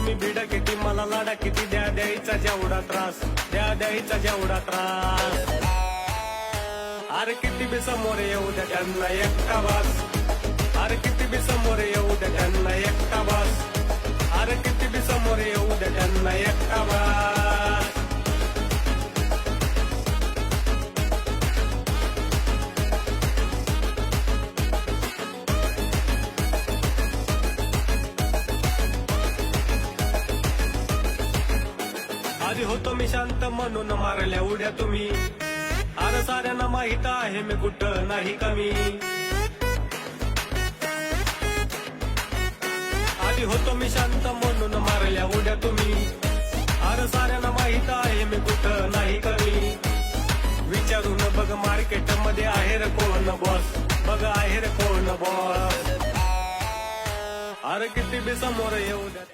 तुम्ही भिडा किती मला लाडा किती द्या द्यायचा जेवढा त्रास द्या द्यायचा जेवढा त्रास अरे किती बी समोर येऊ द्या त्यांना एकटा वास अरे किती बी समोर येऊ द्या त्यांना एकटा वास अरे किती बी समोर येऊ द्या त्यांना एकटा वास आधी होतो मी शांत म्हणून मारल्या उड्या तुम्ही अरे साऱ्यांना माहित आहे मी कुठं नाही कमी आधी होतो मी शांत म्हणून मारल्या उड्या तुम्ही अरे साऱ्यांना माहित आहे मी कुठं नाही कमी विचारून बघ मार्केट मध्ये आहे रे कोण बॉस बघ आहे रे कोण बॉस अरे किती बी समोर येऊ द्या